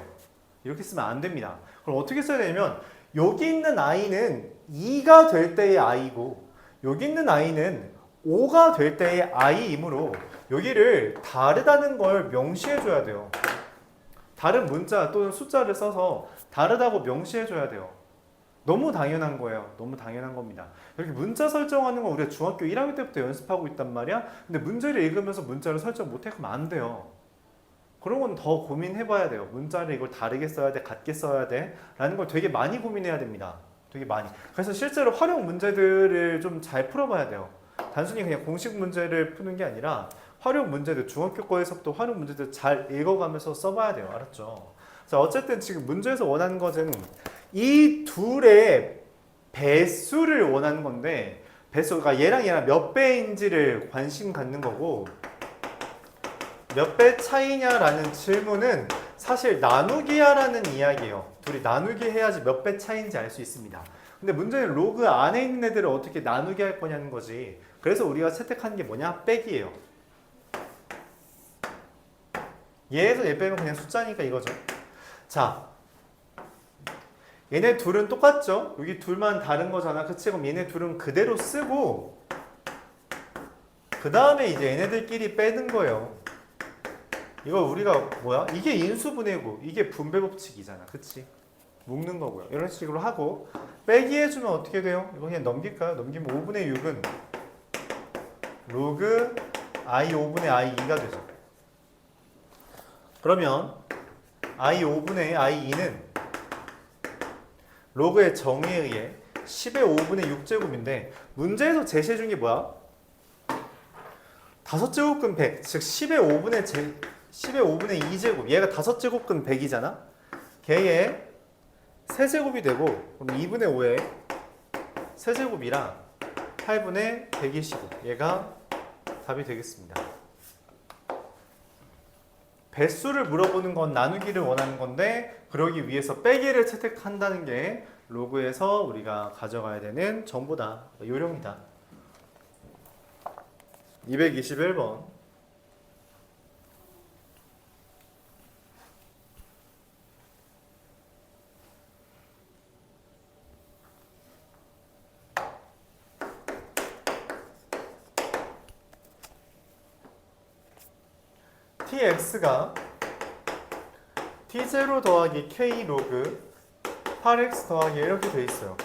이렇게 쓰면 안 됩니다. 그럼 어떻게 써야 되냐면 여기 있는 i는 2가 될 때의 i고 여기 있는 i는 5가 될 때의 i이므로 여기를 다르다는 걸 명시해 줘야 돼요. 다른 문자 또는 숫자를 써서 다르다고 명시해 줘야 돼요. 너무 당연한 거예요. 너무 당연한 겁니다. 이렇게 문자 설정하는 건 우리가 중학교 1학년 때부터 연습하고 있단 말이야. 근데 문제를 읽으면서 문자를 설정 못해 그러면 안 돼요. 그런 건 더 고민해봐야 돼요. 문자를 이걸 다르게 써야 돼, 같게 써야 돼 라는 걸 되게 많이 고민해야 됩니다. 되게 많이. 그래서 실제로 활용 문제들을 좀 잘 풀어봐야 돼요. 단순히 그냥 공식 문제를 푸는 게 아니라 활용 문제들, 중학교 거에서부터 활용 문제들 잘 읽어가면서 써봐야 돼요. 알았죠? 자, 어쨌든 지금 문제에서 원하는 것은 이 둘의 배수를 원하는 건데 배수가 얘랑 몇 배인지를 관심 갖는 거고 몇 배 차이냐라는 질문은 사실 나누기야라는 이야기예요. 둘이 나누기 해야지 몇 배 차이인지 알 수 있습니다. 근데 문제는 로그 안에 있는 애들을 어떻게 나누게 할 거냐는 거지. 그래서 우리가 채택하는 게 뭐냐? 빼기예요. 얘에서 얘 빼면 그냥 숫자니까 이거죠. 자, 얘네 둘은 똑같죠? 여기 둘만 다른 거잖아. 그치? 그럼 얘네 둘은 그대로 쓰고 그 다음에 이제 얘네들끼리 빼는 거예요. 이거 우리가 뭐야? 이게 인수분해고 이게 분배법칙이잖아. 그치? 묶는 거고요. 이런 식으로 하고 빼기 해주면 어떻게 돼요? 이거 그냥 넘길까요? 넘기면 5분의 6은 로그 i 5분의 i 2가 되죠. 그러면 i 5분의 i 2는 로그의 정의에 의해 10의 5분의 6제곱인데 문제에서 제시해 준 게 뭐야? 5제곱근 100, 즉 10의 5분의 2제곱 얘가 5제곱근 100이잖아? 걔의 세제곱이 되고 그럼 2분의 5의 세제곱이랑 8분의 125 얘가 답이 되겠습니다. 배수를 물어보는 건 나누기를 원하는 건데 그러기 위해서 빼기를 채택한다는 게 로그에서 우리가 가져가야 되는 정보다. 요령이다. 221번 tx가 t0 더하기 k 로그 8x 더하기 이렇게 돼 있어요.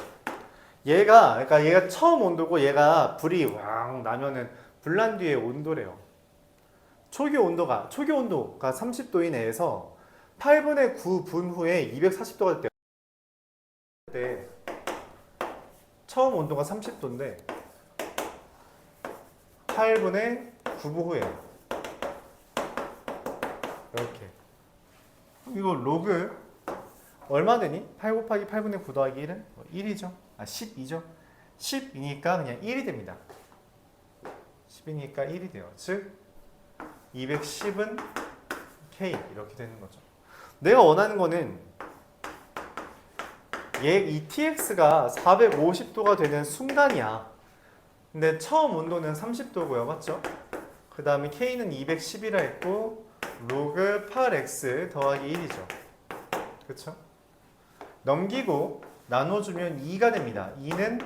그러니까 얘가 처음 온도고 얘가 불이 왕 나면은 불난 뒤에 온도래요. 초기 온도가 30도인 애에서 8분의 9분 후에 240도가 될 때 처음 온도가 30도인데 8분의 9분 후에 이렇게 이거 로그 얼마 되니? 8 곱하기 8분의 9 더하기 1은 1이죠. 12죠. 10이니까 그냥 1이 됩니다. 10이니까 1이 돼요. 즉 210은 K 이렇게 되는 거죠. 내가 원하는 거는 이 TX가 450도가 되는 순간이야. 근데 처음 온도는 30도고요. 맞죠? 그 다음에 K는 210이라 했고 로그 8X 더하기 1이죠. 그쵸? 넘기고 나눠주면 2가 됩니다. 2는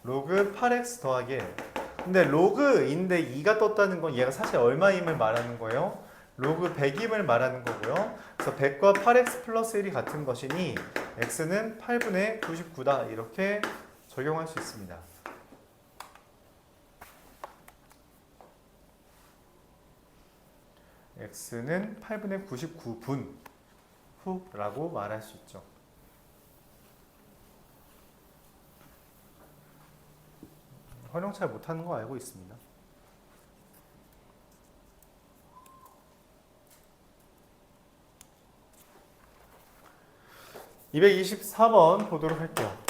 로그 8x 더하기 1. 근데 로그인데 2가 떴다는 건 얘가 사실 얼마임을 말하는 거예요? 로그 100임을 말하는 거고요. 그래서 100과 8x 플러스 1이 같은 것이니 x는 8분의 99다. 이렇게 적용할 수 있습니다. x는 8분의 99분 후라고 말할 수 있죠. 활용 잘 못하는 거 알고 있습니다. (224번) 보도록 할게요.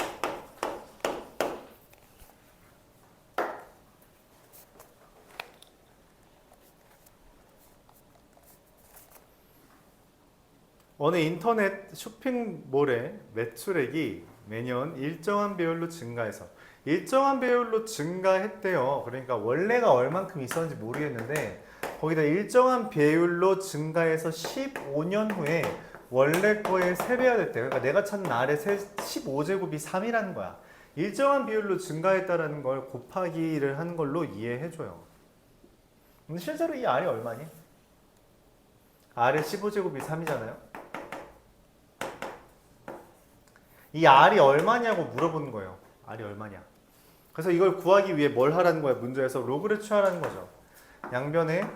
어느 인터넷 쇼핑몰의 매출액이 매년 일정한 비율로 증가해서 일정한 비율로 증가했대요. 그러니까 원래가 얼만큼 있었는지 모르겠는데 거기다 일정한 비율로 증가해서 15년 후에 원래 거의 3배가 됐대. 그러니까 내가 찾는 R의 15제곱이 3이라는 거야. 일정한 비율로 증가했다라는 걸 곱하기를 하는 걸로 이해해줘요. 근데 실제로 이 R이 얼마니? R의 15제곱이 3이잖아요. 이 R이 얼마냐고 물어보는 거예요. R이 얼마냐. 그래서 이걸 구하기 위해 뭘 하라는 거예요? 문제에서 로그를 취하라는 거죠. 양변에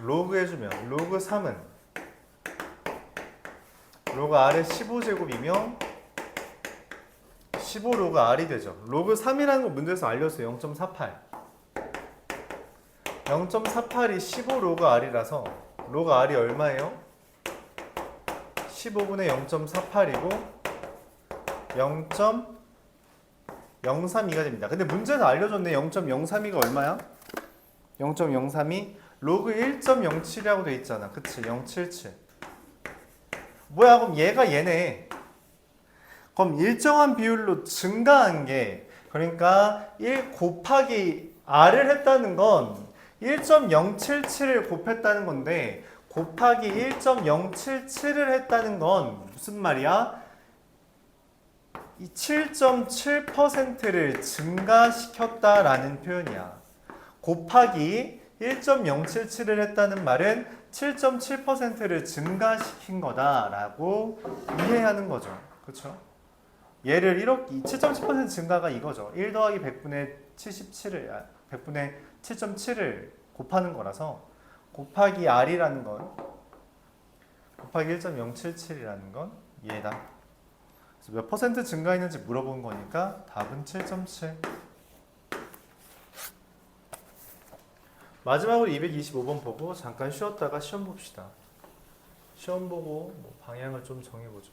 로그 해주면 로그 3은 로그 R의 15제곱이며 15 로그 R이 되죠. 로그 3이라는 거 문제에서 알려줬어요. 0.48 0.48이 15 로그 R이라서 로그 R이 얼마예요? 15분의 0.48이고 0.032가 됩니다. 근데 문제에서 알려줬네. 0.032가 얼마야? 0.032 로그 1.07이라고 돼 있잖아. 그치? 077 뭐야 그럼 얘가 얘네. 그럼 일정한 비율로 증가한 게 그러니까 1 곱하기 R을 했다는 건 1.077을 곱했다는 건데 곱하기 1.077을 했다는 건 무슨 말이야? 이 7.7%를 증가시켰다라는 표현이야. 곱하기 1.077을 했다는 말은 7.7%를 증가시킨 거다라고 이해하는 거죠. 그렇죠? 얘를 이렇게 7.7% 증가가 이거죠. 1 더하기 100분의 7.7을 곱하는 거라서 곱하기 R이라는 건 곱하기 1.077이라는 건 얘다. 몇 퍼센트 증가했는지 물어본 거니까 답은 7.7. 마지막으로 225번 보고 잠깐 쉬었다가 시험 봅시다. 시험 보고 방향을 좀 정해보죠.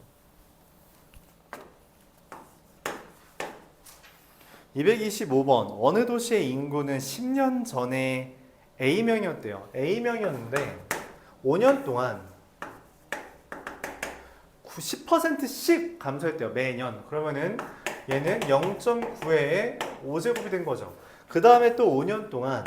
225번 어느 도시의 인구는 10년 전에 A명이었대요. A명이었는데 5년 동안 10%씩 감소했대요. 매년. 그러면은 얘는 0.9의 5제곱이 된 거죠. 그 다음에 또 5년 동안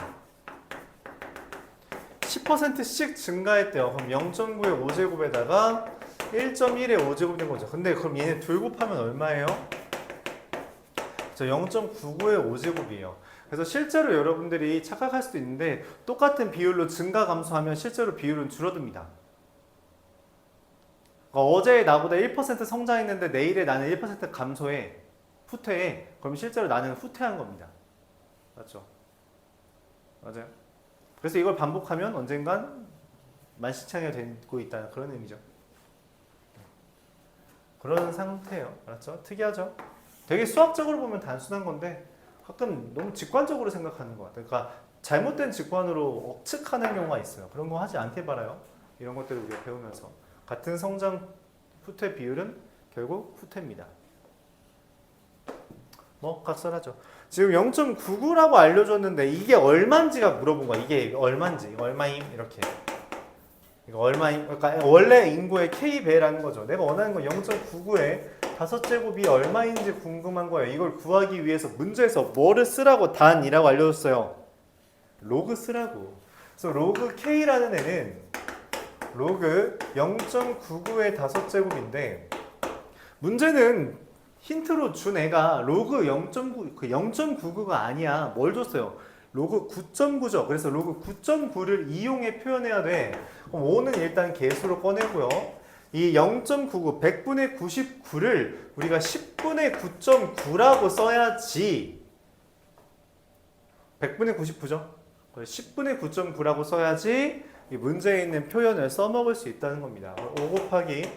10%씩 증가했대요. 그럼 0.9의 5제곱에다가 1.1의 5제곱 된 거죠. 근데 그럼 얘네 둘 곱하면 얼마예요? 0.99의 5제곱이에요. 그래서 실제로 여러분들이 착각할 수도 있는데 똑같은 비율로 증가 감소하면 실제로 비율은 줄어듭니다. 어제 나보다 1% 성장했는데 내일에 나는 1% 감소해. 후퇴해. 그럼 실제로 나는 후퇴한 겁니다. 맞죠? 맞아요. 그래서 이걸 반복하면 언젠간 만시창이 되고 있다는 그런 의미죠. 그런 상태예요. 알았죠? 특이하죠? 되게 수학적으로 보면 단순한 건데 가끔 너무 직관적으로 생각하는 것 같아요. 그러니까 잘못된 직관으로 억측하는 경우가 있어요. 그런 거 하지 않게 바라요. 이런 것들을 우리가 배우면서. 같은 성장 후퇴 비율은 결국 후퇴입니다. 각설하죠. 지금 0.99라고 알려줬는데 이게 얼마인지가 물어본 거야. 이게 얼마인지, 이거 얼마임 이렇게. 이거 얼마임? 그러니까 원래 인구의 K배라는 거죠. 내가 원하는 건 0.99에 5제곱이 얼마인지 궁금한 거예요. 이걸 구하기 위해서 문제에서 뭐를 쓰라고 단이라고 알려줬어요. 로그 쓰라고. 그래서 로그 K라는 애는 로그 0.99의 5제곱인데 문제는 힌트로 준 애가 로그 0.9, 그 0.99가 아니야. 뭘 줬어요? 로그 9.9죠. 그래서 로그 9.9를 이용해 표현해야 돼. 그럼 5는 일단 개수로 꺼내고요. 이 0.99, 100분의 99를 우리가 10분의 9.9라고 써야지 100분의 99죠? 10분의 9.9라고 써야지 이 문제에 있는 표현을 써먹을 수 있다는 겁니다. 5 곱하기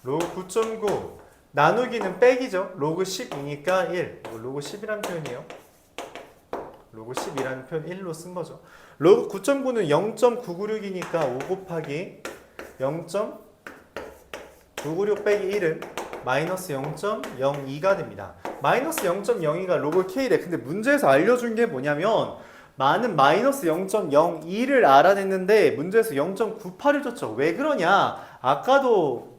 로그 9.9 나누기는 빼기죠. 로그 10이니까 1. 로그 10이라는 표현이에요. 로그 10이라는 표현 1로 쓴 거죠. 로그 9.9는 0.996이니까 5 곱하기 0.996 빼기 1은 마이너스 0.02가 됩니다. 마이너스 0.02가 로그 K래. 근데 문제에서 알려준 게 뭐냐면 많은 마이너스 0.02를 알아냈는데 문제에서 0.98을 줬죠. 왜 그러냐? 아까도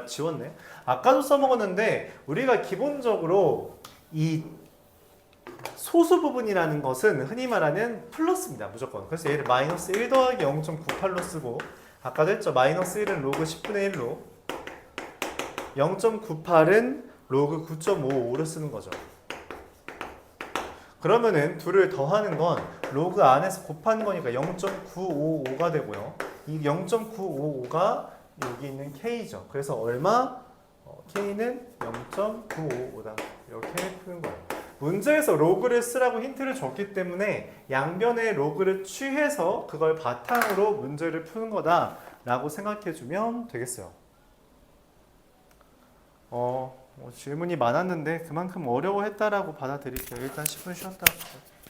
지웠네. 아까도 써먹었는데 우리가 기본적으로 이 소수 부분이라는 것은 흔히 말하는 플러스입니다. 무조건. 그래서 얘를 마이너스 1 더하기 0.98로 쓰고 아까도 했죠. 마이너스 1은 로그 10분의 1로 0.98은 로그 9.55로 쓰는 거죠. 그러면은 둘을 더하는 건 로그 안에서 곱하는 거니까 0.955가 되고요. 이 0.955가 여기 있는 K죠. 그래서 얼마? K는 0.955다. 이렇게 푸는 거예요. 문제에서 로그를 쓰라고 힌트를 줬기 때문에 양변의 로그를 취해서 그걸 바탕으로 문제를 푸는 거다라고 생각해주면 되겠어요. 질문이 많았는데 그만큼 어려워했다라고 받아들일게요. 일단 10분 쉬었다.